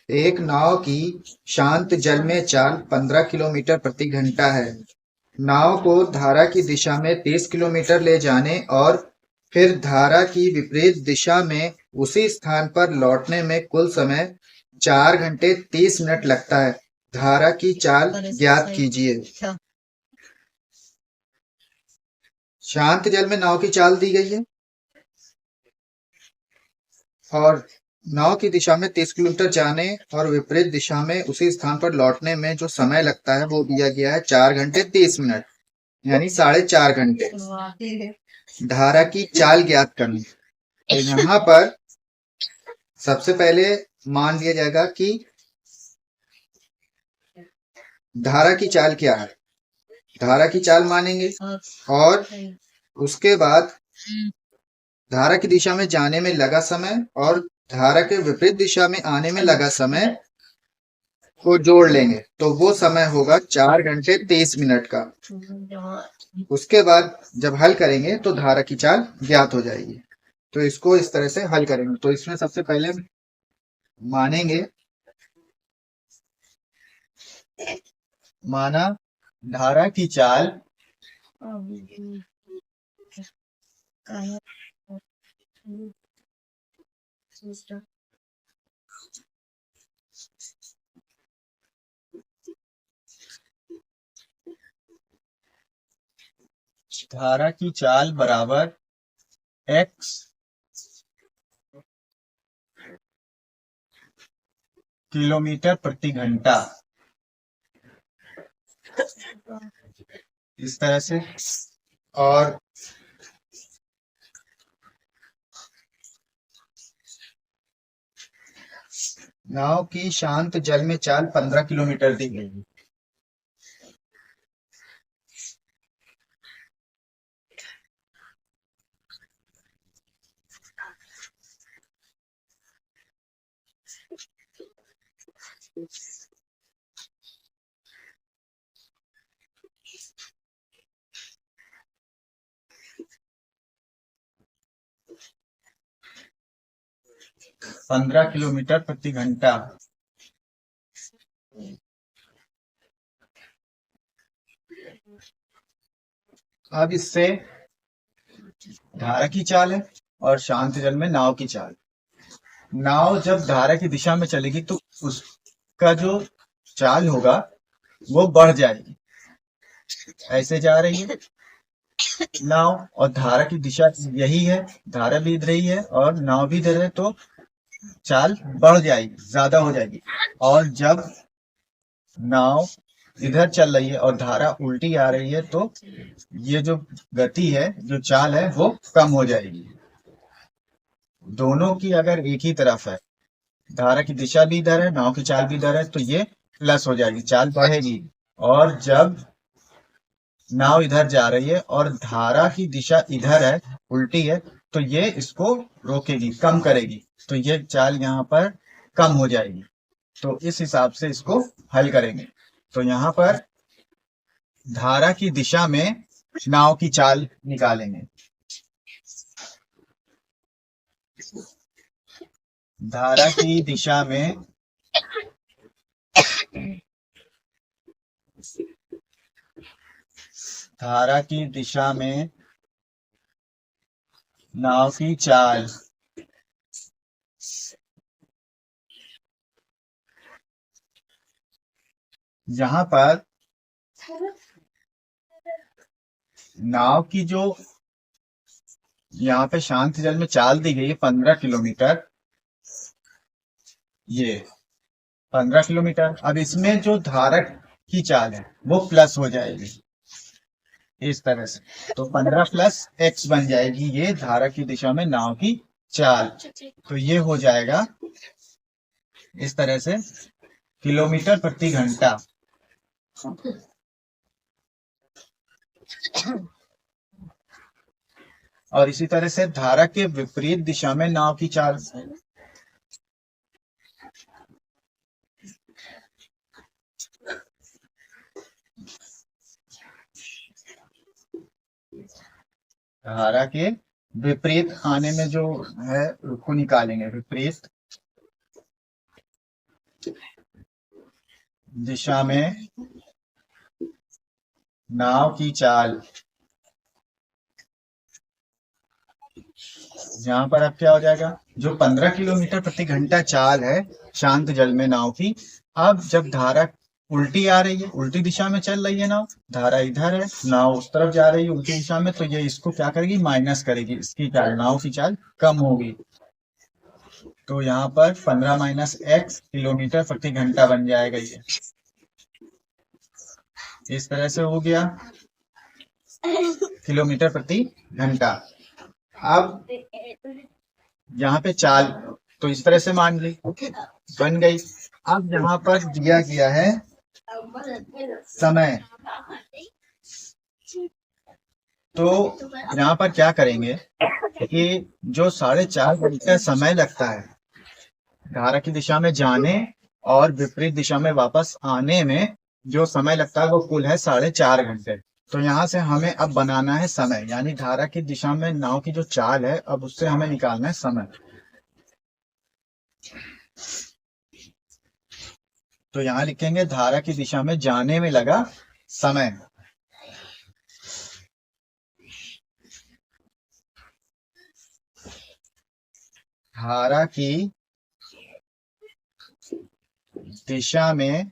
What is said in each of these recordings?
एक नाव की शांत जल में चाल 15 किलोमीटर प्रति घंटा है। नाव को धारा की दिशा में 30 किलोमीटर ले जाने और फिर धारा की विपरीत दिशा में उसी स्थान पर लौटने में कुल समय 4 घंटे 30 मिनट लगता है। धारा की चाल ज्ञात कीजिए। शांत जल में नाव की चाल दी गई है और नाव की दिशा में 30 किलोमीटर जाने और विपरीत दिशा में उसी स्थान पर लौटने में जो समय लगता है वो दिया गया है 4 घंटे 30 मिनट, यानी 4.5 घंटे। धारा की चाल ज्ञात करनी। तो यहाँ पर सबसे पहले मान लिया जाएगा कि धारा की चाल क्या है। धारा की चाल मानेंगे और उसके बाद धारा की दिशा में जाने में लगा समय और धारा के विपरीत दिशा में आने में लगा समय को जोड़ लेंगे तो वो समय होगा 4 घंटे 30 मिनट का। उसके बाद जब हल करेंगे तो धारा की चाल ज्ञात हो जाएगी। तो इसको इस तरह से हल करेंगे। तो इसमें सबसे पहले मानेंगे, माना धारा की चाल धारा की चाल बराबर x किलोमीटर प्रति घंटा, इस तरह से। और नाव की शांत जल में चाल 15 किलोमीटर दी गई है। पंद्रह किलोमीटर प्रति घंटा। अब इससे धारा की चाल है और शांत जल में नाव की चाल। नाव जब धारा की दिशा में चलेगी तो उसका जो चाल होगा वो बढ़ जाएगी। ऐसे जा रही है नाव और धारा की दिशा यही है, धारा भी इधर ही है और नाव भी इधर है, तो चाल बढ़ जाएगी, ज्यादा हो जाएगी। और जब नाव इधर चल रही है और धारा उल्टी आ रही है तो ये जो गति है, जो चाल है, वो कम हो जाएगी। दोनों की अगर एक ही तरफ है, धारा की दिशा भी इधर है, नाव की चाल भी इधर है, तो ये प्लस हो जाएगी, चाल बढ़ेगी। और जब नाव इधर जा रही है और धारा की दिशा इधर है, उल्टी है, तो ये इसको रोकेगी, कम करेगी, तो ये चाल यहाँ पर कम हो जाएगी। तो इस हिसाब से इसको हल करेंगे। तो यहाँ पर धारा की दिशा में नाव की चाल निकालेंगे। धारा की दिशा में धारा की दिशा में नाव की चाल। यहाँ पर नाव की जो यहाँ पे शांत जल में चाल दी गई है 15 किलोमीटर, ये 15 किलोमीटर। अब इसमें जो धारा की चाल है वो प्लस हो जाएगी इस तरह से, तो 15 प्लस x बन जाएगी ये धारा की दिशा में नाव की चाल। तो ये हो जाएगा इस तरह से किलोमीटर प्रति घंटा। और इसी तरह से धारा के विपरीत दिशा में नाव की चाल। धारा के विपरीत आने में जो है उसको निकालेंगे, विपरीत दिशा में नाव की चाल, यहाँ पर अब क्या हो जाएगा, जो 15 किलोमीटर प्रति घंटा चाल है शांत जल में नाव की, अब जब धारा उल्टी आ रही है, उल्टी दिशा में चल रही है नाव, धारा इधर है, नाव उस तरफ जा रही है उल्टी दिशा में, तो ये इसको क्या करेगी, माइनस करेगी, इसकी चाल, नाव की चाल कम होगी। तो यहाँ पर 15 माइनस एक्स किलोमीटर प्रति घंटा बन जाएगा, ये इस तरह से हो गया किलोमीटर प्रति घंटा। अब यहाँ पे चाल तो इस तरह से मान ली, बन गई। अब यहाँ पर दिया गया है समय, तो यहाँ पर क्या करेंगे कि जो 4.5 घंटे समय लगता है धारा की दिशा में जाने और विपरीत दिशा में वापस आने में, जो समय लगता है वो कुल है 4.5 घंटे। तो यहाँ से हमें अब बनाना है समय, यानी धारा की दिशा में नाव की जो चाल है, अब उससे हमें निकालना है समय। तो यहाँ लिखेंगे धारा की दिशा में जाने में लगा समय। धारा की दिशा में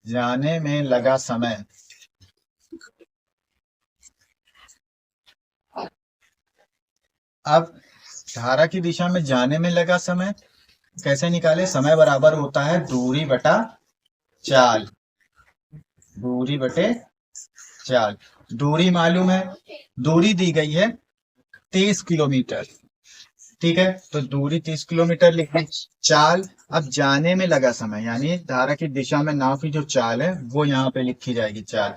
जाने में लगा समय। अब धारा की दिशा में जाने में लगा समय कैसे निकाले, समय बराबर होता है दूरी बटा चाल, दूरी बटे चाल। दूरी मालूम है, दूरी दी गई है 30 किलोमीटर, ठीक है, तो दूरी 30 किलोमीटर लिखें। चाल, अब जाने में लगा समय, यानी धारा की दिशा में नाव की जो चाल है वो यहाँ पे लिखी जाएगी, चाल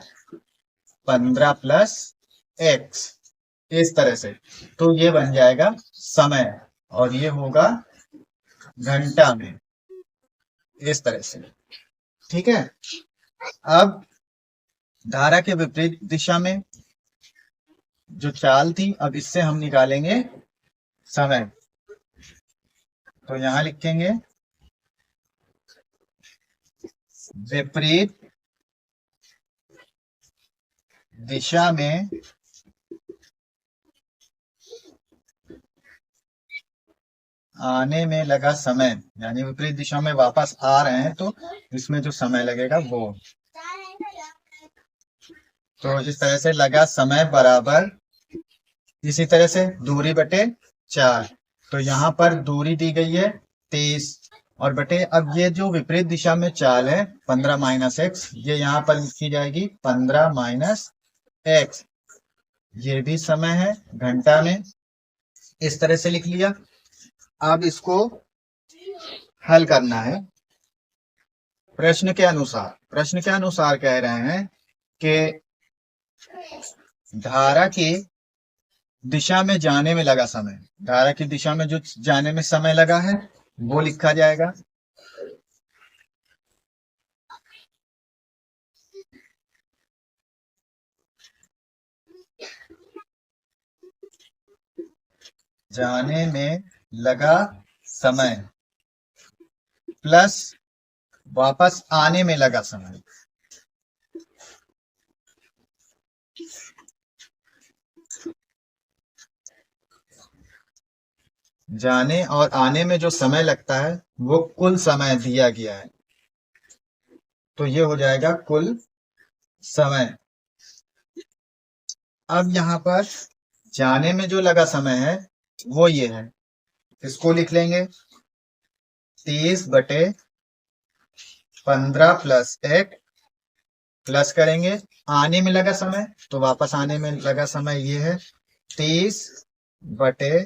15 प्लस एक्स, इस तरह से। तो ये बन जाएगा समय, और ये होगा घंटा में, इस तरह से, ठीक है। अब धारा के विपरीत दिशा में जो चाल थी, अब इससे हम निकालेंगे समय। तो यहां लिखेंगे विपरीत दिशा में आने में लगा समय, यानी विपरीत दिशा में वापस आ रहे हैं तो इसमें जो समय लगेगा वो, तो इस तरह से लगा समय बराबर, इसी तरह से दूरी बटे चाल। तो यहाँ पर दूरी दी गई है 30 और बटे, अब ये जो विपरीत दिशा में चाल है 15 माइनस एक्स, ये यहाँ पर लिखी जाएगी 15 माइनस एक्स, ये भी समय है घंटा में, इस तरह से लिख लिया। अब इसको हल करना है प्रश्न के अनुसार। प्रश्न के अनुसार कह रहे हैं कि धारा की दिशा में जाने में लगा समय, धारा की दिशा में जो जाने में समय लगा है वो लिखा जाएगा। जाने में लगा समय प्लस वापस आने में लगा समय, जाने और आने में जो समय लगता है वो कुल समय दिया गया है, तो ये हो जाएगा कुल समय। अब यहाँ पर जाने में जो लगा समय है वो ये है, इसको लिख लेंगे 30 बटे 15 प्लस 1, प्लस करेंगे आने में लगा समय, तो वापस आने में लगा समय ये है 30 बटे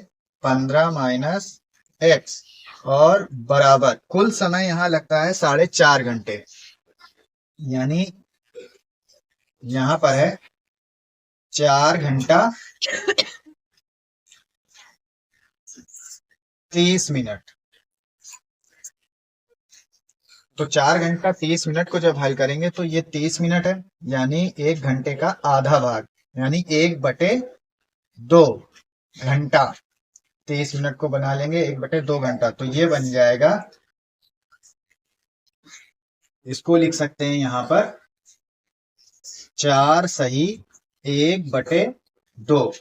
15 माइनस एक्स, और बराबर कुल समय यहाँ लगता है 4.5 घंटे, यानी यहाँ पर है 4 घंटा 30 मिनट। तो 4 घंटा 30 मिनट को जब हल करेंगे तो ये 30 मिनट है, यानी 1 घंटे का आधा भाग, यानी 1/2 घंटा, 30 मिनट को बना लेंगे 1/2 घंटा, तो ये बन जाएगा, इसको लिख सकते हैं यहाँ पर 4 सही 1/2,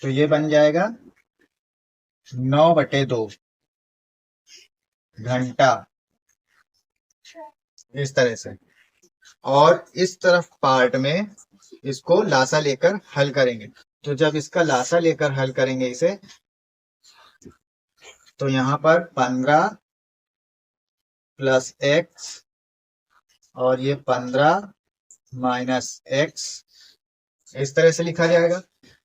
तो ये बन जाएगा 9/2 घंटा, इस तरह से। और इस तरफ पार्ट में इसको लासा लेकर हल करेंगे, तो जब इसका लासा लेकर हल करेंगे इसे, तो यहाँ पर 15 + x और ये 15 - x, इस तरह से लिखा जाएगा।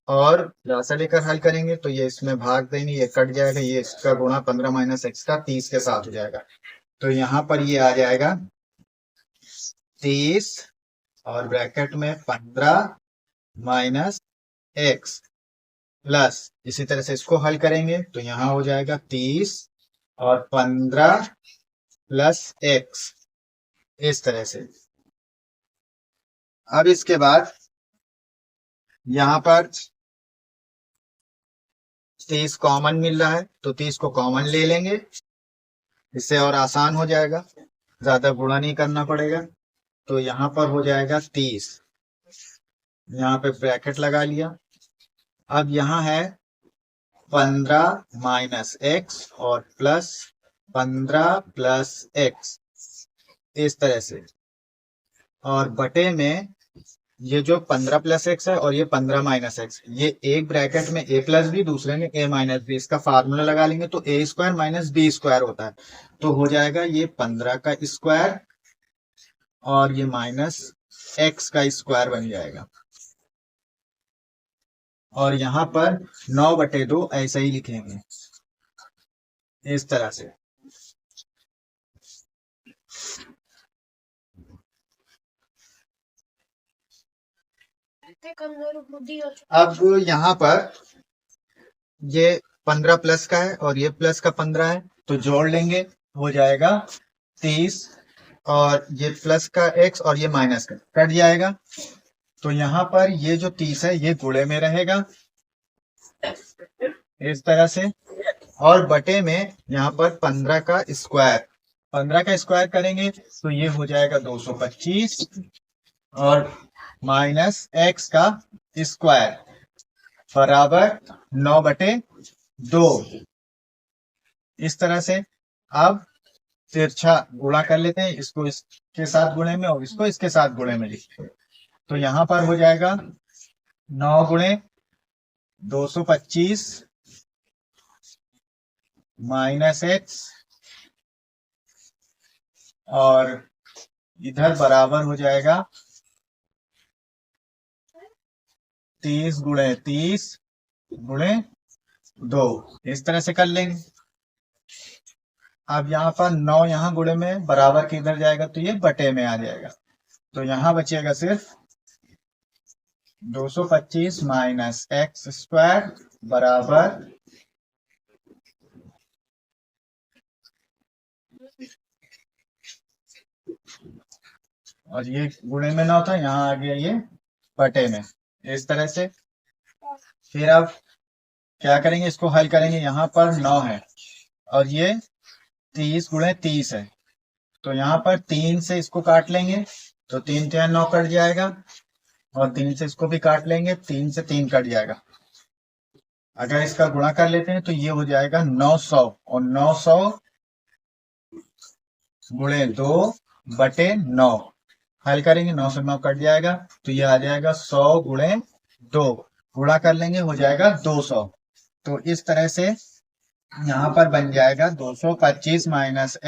और लासा लेकर हल करेंगे तो ये इसमें भाग देंगे, ये कट जाएगा, ये इसका गुणा 15 - x का 30 के साथ हो जाएगा। तो यहाँ पर ये आ जाएगा 30 और ब्रैकेट में 15 - x प्लस, इसी तरह से इसको हल करेंगे तो यहाँ हो जाएगा 30 और 15 + x, इस तरह से। अब इसके बाद यहाँ पर 30 कॉमन मिल रहा है, तो 30 को कॉमन ले लेंगे, इससे और आसान हो जाएगा, ज्यादा गुणा नहीं करना पड़ेगा। तो यहाँ पर हो जाएगा 30, यहाँ पे ब्रैकेट लगा लिया। अब यहाँ है 15 - x और प्लस 15 + x, इस तरह से। और बटे में ये जो 15 + x है और ये 15 - x, ये एक ब्रैकेट में a + b, दूसरे में a - b, इसका फार्मूला लगा लेंगे तो a² - b² होता है, तो हो जाएगा ये 15 का स्क्वायर और ये -x का स्क्वायर बन जाएगा। और यहाँ पर 9/2 ऐसे ही लिखेंगे, इस तरह से। अब यहाँ पर ये 15 प्लस का है और ये प्लस का 15 है, तो जोड़ लेंगे, हो जाएगा 30 और ये प्लस का x और ये माइनस का कट जाएगा। तो यहाँ पर ये जो 30 है ये गुणे में रहेगा, इस तरह से। और बटे में यहाँ पर 15 का स्क्वायर, 15 का स्क्वायर करेंगे तो ये हो जाएगा 225 और -x का स्क्वायर बराबर 9/2, इस तरह से। अब तिरछा गुणा कर लेते हैं, इसको इसके साथ गुणे में और इसको इसके साथ गुणे में लिखते हैं, तो यहाँ पर हो जाएगा 9 गुणे 225 -x और इधर बराबर हो जाएगा 30 गुणे 30 गुणे 2, इस तरह से कर लेंगे। अब यहाँ पर 9 यहाँ गुणे में बराबर के इधर जाएगा तो ये बटे में आ जाएगा, तो यहाँ बचेगा सिर्फ 225 - x² बराबर और ये गुणे में 9 था, यहाँ आ गया ये बटे में, इस तरह से। फिर अब क्या करेंगे, इसको हल करेंगे। यहाँ पर 9 है और ये 30 गुणे 30 है, तो यहाँ पर 3 से इसको काट लेंगे तो 3 × 9 कट जाएगा और 3 से इसको भी काट लेंगे, 3 से 3 कट जाएगा। अगर इसका गुणा कर लेते हैं तो ये हो जाएगा 900 और 900 गुणे 2/9, हल करेंगे 9 से 9 कट जाएगा तो ये आ जाएगा 100 गुणे 2, गुणा कर लेंगे हो जाएगा 200। तो इस तरह से यहाँ पर बन जाएगा 225 -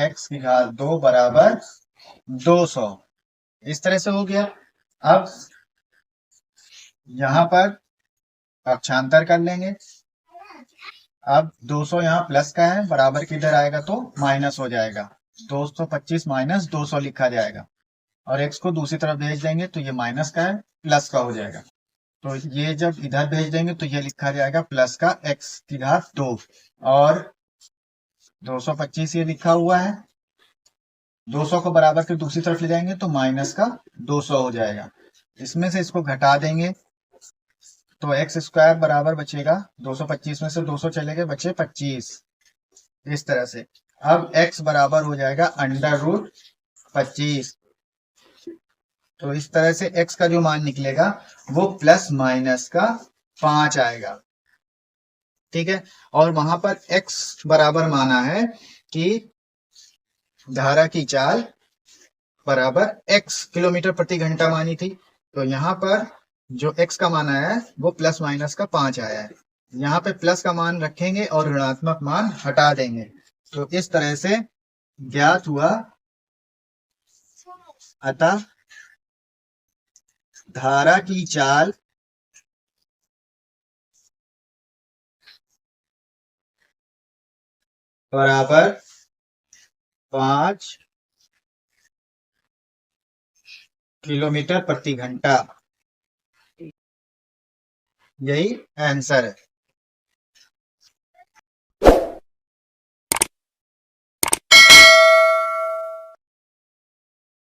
x² बराबर 200, इस तरह से हो गया। अब यहाँ पर पक्षांतर कर लेंगे। अब 200 यहाँ प्लस का है, बराबर किधर आएगा तो माइनस हो जाएगा, 225 - 200 लिखा जाएगा और x को दूसरी तरफ भेज देंगे तो ये माइनस का है, प्लस का हो जाएगा। तो ये जब इधर भेज देंगे तो ये लिखा जाएगा प्लस का x² और 225 ये लिखा हुआ है, 200 को बराबर के दूसरी तरफ ले जाएंगे तो -200 हो जाएगा। इसमें से इसको घटा देंगे तो एक्स स्क्वायर बराबर बचेगा 225 में से 200 चले गए, बचे 25। इस तरह से अब x बराबर हो जाएगा √25। तो इस तरह से x का जो मान निकलेगा वो प्लस माइनस का 5 आएगा। ठीक है, और वहां पर x बराबर माना है कि धारा की चाल बराबर x किलोमीटर प्रति घंटा मानी थी। तो यहाँ पर जो x का मान आया है वो प्लस माइनस का 5 आया है। यहाँ पे प्लस का मान रखेंगे और ऋणात्मक मान हटा देंगे। तो इस तरह से ज्ञात हुआ, अतः धारा की चाल बराबर 5 किलोमीटर प्रति घंटा। यही आंसर है।